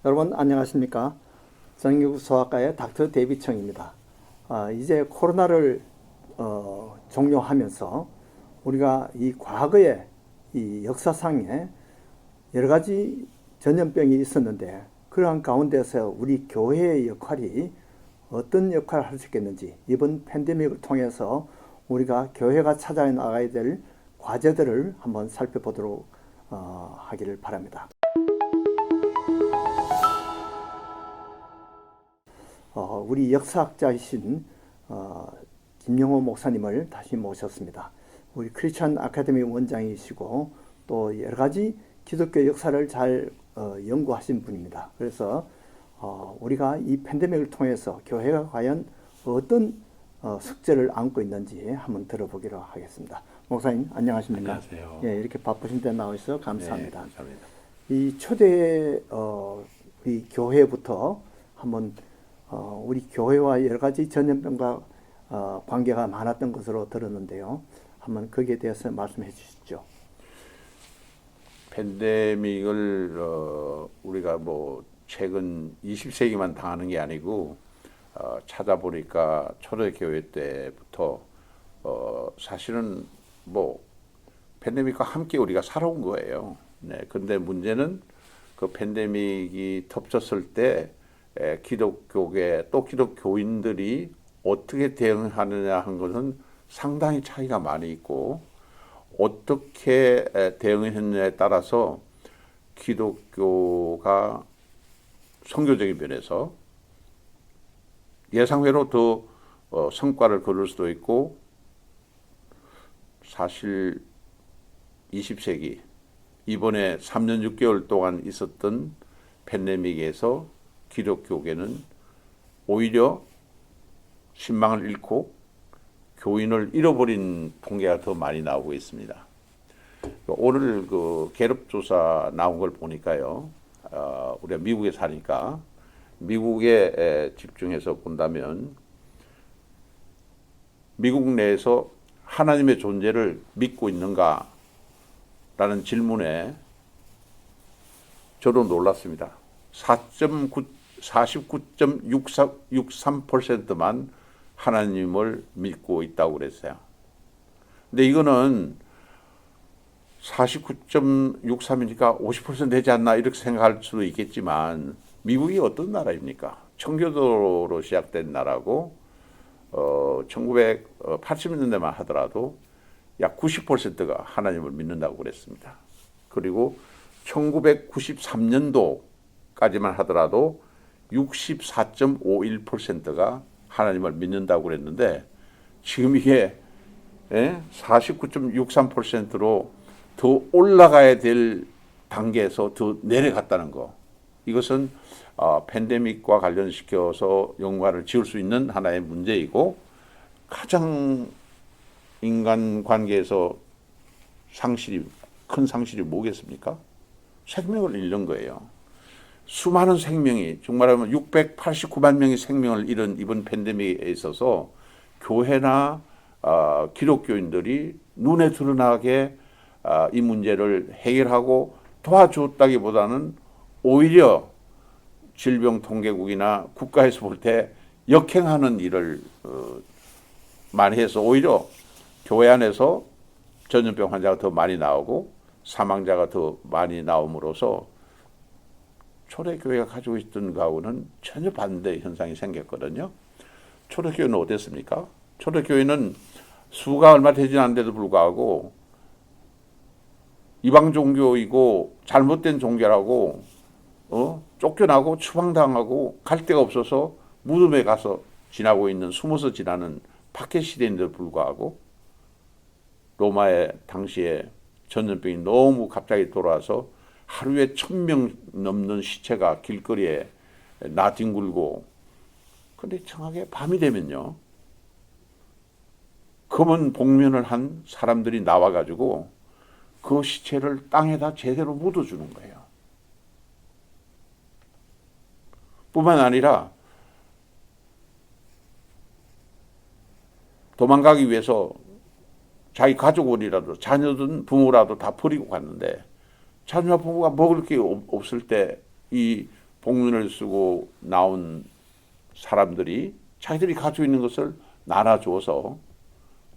여러분 안녕하십니까? 정육소아과의 닥터 데이비청입니다. 이제 코로나를 종료하면서 우리가 이 과거의 이 역사상에 여러 가지 전염병이 있었는데 그러한 가운데서 우리 교회의 역할이 어떤 역할을 할 수 있겠는지 이번 팬데믹을 통해서 우리가 교회가 찾아 나가야 될 과제들을 한번 살펴보도록 하기를 바랍니다. 우리 역사학자이신 김영호 목사님을 다시 모셨습니다. 우리 크리스천 아카데미 원장이시고 또 여러 가지 기독교 역사를 잘 연구하신 분입니다. 그래서 우리가 이 팬데믹을 통해서 교회가 과연 어떤 숙제를 안고 있는지 한번 들어보기로 하겠습니다. 목사님 안녕하십니까? 안녕하세요. 예, 이렇게 바쁘신 데 나오셔서 감사합니다. 네, 감사합니다. 이 초대 우리 교회부터 한번 우리 교회와 여러 가지 전염병과 관계가 많았던 것으로 들었는데요. 한번 거기에 대해서 말씀해 주시죠. 팬데믹을 우리가 뭐 최근 20세기만 당하는 게 아니고 찾아보니까 초대교회 때부터 사실은 뭐 팬데믹과 함께 우리가 살아온 거예요. 네, 근데 문제는 그 팬데믹이 덮쳤을 때 기독교계 또 기독교인들이 어떻게 대응하느냐 한 것은 상당히 차이가 많이 있고 어떻게 대응했느냐에 따라서 기독교가 선교적인 면에서 예상외로 더 성과를 거둘 수도 있고 사실 20세기 이번에 3년 6개월 동안 있었던 팬데믹에서 기독교계는 오히려 신망을 잃고 교인을 잃어버린 통계가 더 많이 나오고 있습니다. 오늘 그 갤럽 조사 나온 걸 보니까요, 우리가 미국에 사니까 미국에 집중해서 본다면 미국 내에서 하나님의 존재를 믿고 있는가? 라는 질문에 저도 놀랐습니다. 49.63%만 하나님을 믿고 있다고 그랬어요. 근데 이거는 49.63이니까 50% 되지 않나 이렇게 생각할 수도 있겠지만 미국이 어떤 나라입니까? 청교도로 시작된 나라고 1980년대만 하더라도 약 90%가 하나님을 믿는다고 그랬습니다. 그리고 1993년도까지만 하더라도 64.51%가 하나님을 믿는다고 그랬는데 지금 이게 49.63%로 더 올라가야 될 단계에서 더 내려갔다는 거. 이것은 팬데믹과 관련시켜서 연관을 지을 수 있는 하나의 문제이고 가장 인간 관계에서 큰 상실이 뭐겠습니까? 생명을 잃는 거예요. 수많은 생명이 정말하면 689만 명의 생명을 잃은 이번 팬데믹에 있어서 교회나 기독교인들이 눈에 드러나게 이 문제를 해결하고 도와줬다기보다는 오히려 질병통계국이나 국가에서 볼 때 역행하는 일을 많이 해서 오히려 교회 안에서 전염병 환자가 더 많이 나오고 사망자가 더 많이 나옴으로써 초대교회가 가지고 있던 거하고는 전혀 반대 현상이 생겼거든요. 초대교회는 어땠습니까? 초대교회는 수가 얼마 되지 않는데도 불구하고 이방 종교이고 잘못된 종교라고 쫓겨나고 추방당하고 갈 데가 없어서 무덤에 가서 지나고 있는 숨어서 지나는 박해 시대인데도 불구하고 로마의 당시에 전염병이 너무 갑자기 돌아와서 하루에 1,000명 넘는 시체가 길거리에 나뒹굴고 근데 이상하게 밤이 되면요 검은 복면을 한 사람들이 나와가지고 그 시체를 땅에다 제대로 묻어주는 거예요. 뿐만 아니라 도망가기 위해서 자기 가족을이라도 자녀든 부모라도 다 버리고 갔는데 자녀와 부모가 먹을 게 없을 때 이 복면을 쓰고 나온 사람들이 자기들이 가지고 있는 것을 나눠줘서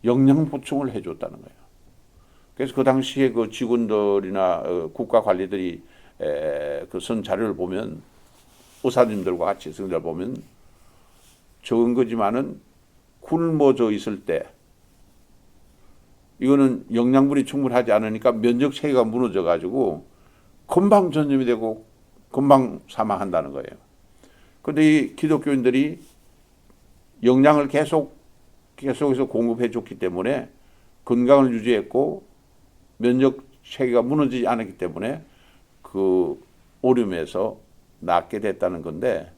영양 보충을 해줬다는 거예요. 그래서 그 당시에 그 직원들이나 국가 관리들이 그 쓴 자료를 보면, 의사님들과 같이 쓴 자료를 보면 적은 거지만은 굶어져 있을 때 이거는 영양분이 충분하지 않으니까 면역 체계가 무너져 가지고 금방 전염이 되고 금방 사망한다는 거예요. 그런데 이 기독교인들이 영양을 계속해서 공급해 줬기 때문에 건강을 유지했고 면역 체계가 무너지지 않았기 때문에 그 오름에서 낫게 됐다는 건데,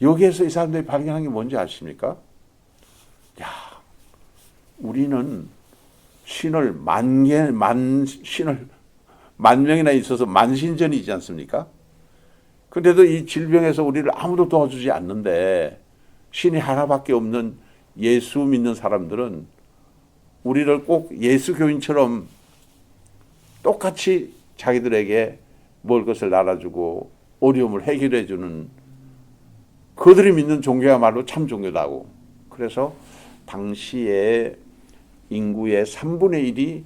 여기에서 이 사람들이 발견한 게 뭔지 아십니까? 야, 우리는 신을 만 명이나 있어서 만신전이지 않습니까? 그런데도 이 질병에서 우리를 아무도 도와주지 않는데, 신이 하나밖에 없는 예수 믿는 사람들은 우리를 꼭 예수 교인처럼 똑같이 자기들에게 먹을 것을 나눠주고 어려움을 해결해 주는, 그들이 믿는 종교야말로 참 종교다고. 그래서 당시에 인구의 3분의 1이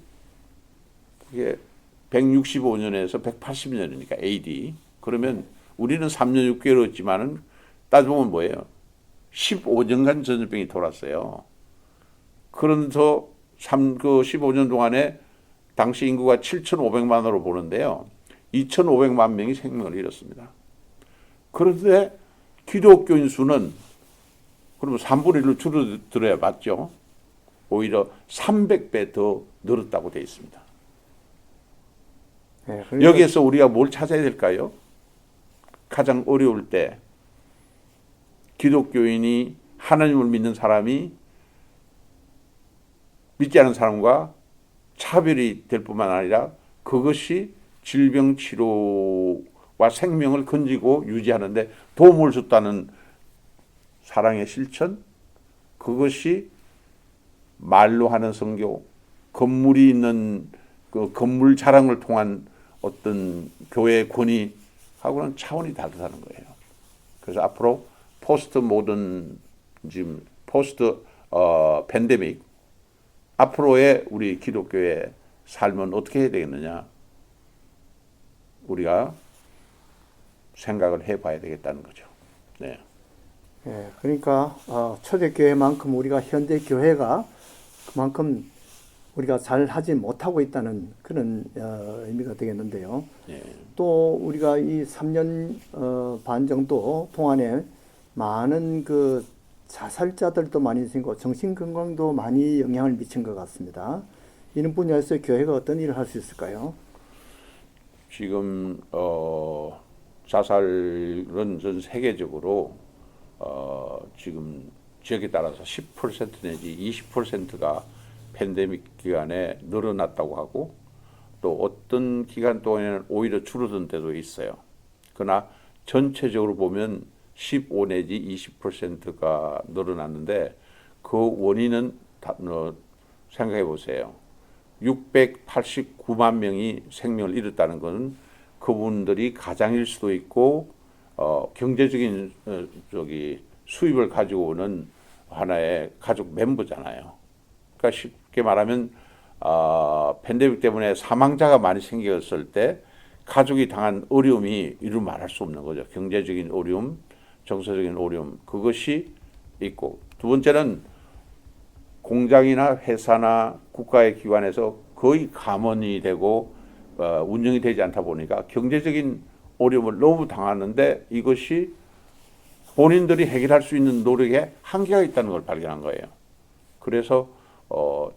그게 165년에서 180년이니까 AD. 그러면 우리는 3년 6개월이었지만은 따져보면 뭐예요? 15년간 전염병이 돌았어요. 그러면서 그 15년 동안에 당시 인구가 7,500만으로 보는데요. 2,500만 명이 생명을 잃었습니다. 그런데 기독교인 수는 그러면 3분의 1로 줄어들어야 맞죠? 오히려 300배 더 늘었다고 되어 있습니다. 네, 그러니까 여기에서 우리가 뭘 찾아야 될까요? 가장 어려울 때 기독교인이, 하나님을 믿는 사람이 믿지 않은 사람과 차별이 될 뿐만 아니라 그것이 질병 치료와 생명을 건지고 유지하는데 도움을 줬다는 사랑의 실천, 그것이 말로 하는 선교, 건물이 있는 그 건물 자랑을 통한 어떤 교회의 권위하고는 차원이 다르다는 거예요. 그래서 앞으로 포스트 모던, 지금 포스트 팬데믹, 앞으로의 우리 기독교의 삶은 어떻게 해야 되겠느냐, 우리가 생각을 해봐야 되겠다는 거죠. 네. 예, 그러니까 초대교회만큼 우리가 현대 교회가 그만큼 우리가 잘 하지 못하고 있다는 그런 의미가 되겠는데요. 네. 또 우리가 이 3년 반 정도 동안에 많은 그 자살자들도 많이 생기고 정신건강도 많이 영향을 미친 것 같습니다. 이런 분야에서 교회가 어떤 일을 할 수 있을까요? 지금 자살은 전 세계적으로 지금 지역에 따라서 10% 내지 20%가 팬데믹 기간에 늘어났다고 하고, 또 어떤 기간 동안에는 오히려 줄어든 때도 있어요. 그러나 전체적으로 보면 15 내지 20%가 늘어났는데, 그 원인은 생각해 보세요. 689만 명이 생명을 잃었다는 것은 그분들이 가장일 수도 있고 경제적인 수입을 가지고 오는 하나의 가족 멤버잖아요. 그러니까 쉽게 말하면 팬데믹 때문에 사망자가 많이 생겼을 때 가족이 당한 어려움이 이루 말할 수 없는 거죠. 경제적인 어려움, 정서적인 어려움, 그것이 있고, 두 번째는 공장이나 회사나 국가의 기관에서 거의 감원이 되고 운영이 되지 않다 보니까 경제적인 어려움을 너무 당하는데 이것이 본인들이 해결할 수 있는 노력에 한계가 있다는 걸 발견한 거예요. 그래서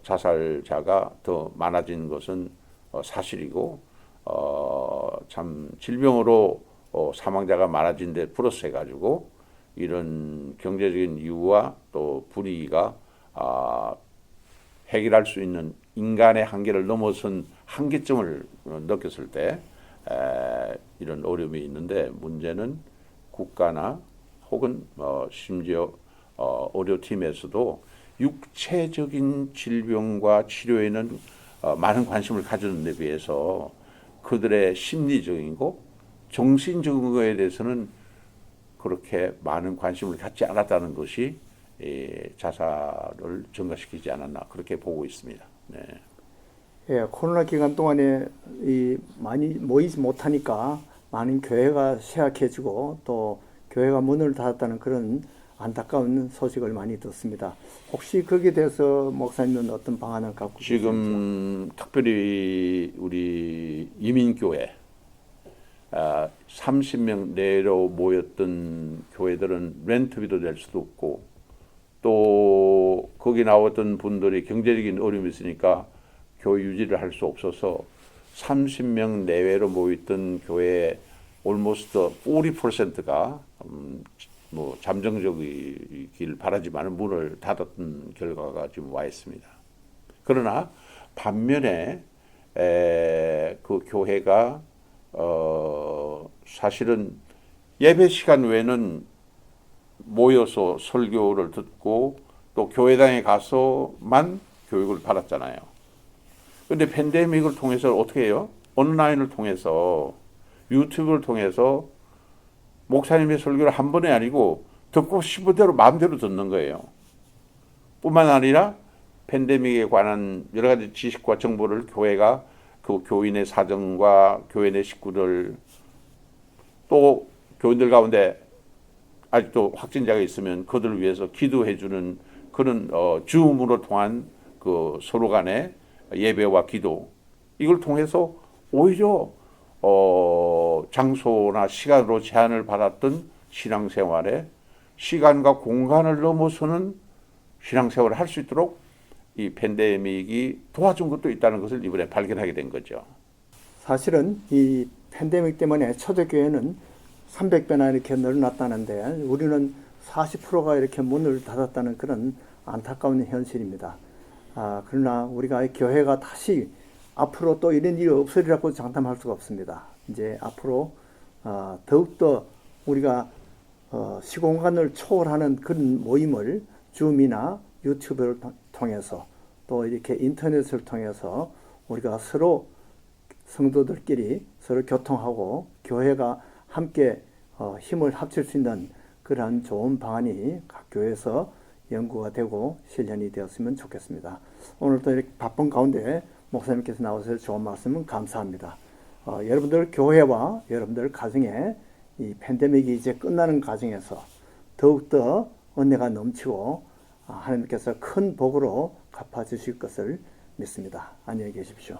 자살자가 더 많아진 것은 사실이고, 참 질병으로 사망자가 많아진 데 플러스 해가지고 이런 경제적인 이유와 또 불이익가 해결할 수 있는 인간의 한계를 넘어선 한계점을 느꼈을 때 이런 어려움이 있는데, 문제는 국가나 혹은 심지어 의료팀에서도 육체적인 질병과 치료에는 많은 관심을 가지는 데 비해서 그들의 심리적이고 정신적인 거에 대해서는 그렇게 많은 관심을 갖지 않았다는 것이 자살을 증가시키지 않았나 그렇게 보고 있습니다. 네. 예, 코로나 기간 동안에 많이 모이지 못하니까 많은 교회가 쇠약해지고 또 교회가 문을 닫았다는 그런 안타까운 소식을 많이 듣습니다. 혹시 거기에 대해서 목사님은 어떤 방안을 갖고 계신지? 지금 특별히 우리 이민교회 30명 내로 모였던 교회들은 렌트비도 낼 수도 없고 또 거기 나왔던 분들이 경제적인 어려움이 있으니까 교회 유지를 할 수 없어서 30명 내외로 모였던 교회 almost 40%가 뭐 잠정적이길 바라지만 문을 닫았던 결과가 지금 와 있습니다. 그러나 반면에 그 교회가 사실은 예배 시간 외에는 모여서 설교를 듣고 또 교회당에 가서만 교육을 받았잖아요. 근데 팬데믹을 통해서 어떻게 해요? 온라인을 통해서 유튜브를 통해서 목사님의 설교를 한 번에 아니고 듣고 싶은 대로 마음대로 듣는 거예요. 뿐만 아니라 팬데믹에 관한 여러 가지 지식과 정보를 교회가 그 교인의 사정과 교인의 식구들 또 교인들 가운데 아직도 확진자가 있으면 그들을 위해서 기도해주는 그런 줌으로 통한 그 서로 간의 예배와 기도 이걸 통해서 오히려 장소나 시간으로 제한을 받았던 신앙생활에 시간과 공간을 넘어서는 신앙생활을 할 수 있도록 이 팬데믹이 도와준 것도 있다는 것을 이번에 발견하게 된 거죠. 사실은 이 팬데믹 때문에 초대교회는 300배나 이렇게 늘어났다는데 우리는 40%가 이렇게 문을 닫았다는 그런 안타까운 현실입니다. 그러나 우리가 교회가 다시 앞으로 또 이런 일이 없으리라고 장담할 수가 없습니다. 이제 앞으로 더욱더 우리가 시공간을 초월하는 그런 모임을 줌이나 유튜브를 통해서 또 이렇게 인터넷을 통해서 우리가 서로 성도들끼리 서로 교통하고 교회가 함께 힘을 합칠 수 있는 그러한 좋은 방안이 각 교회에서 연구가 되고 실현이 되었으면 좋겠습니다. 오늘도 이렇게 바쁜 가운데 목사님께서 나오셔서 좋은 말씀은 감사합니다. 여러분들 교회와 여러분들 가정에 이 팬데믹이 이제 끝나는 과정에서 더욱더 은혜가 넘치고 하나님께서 큰 복으로 갚아주실 것을 믿습니다. 안녕히 계십시오.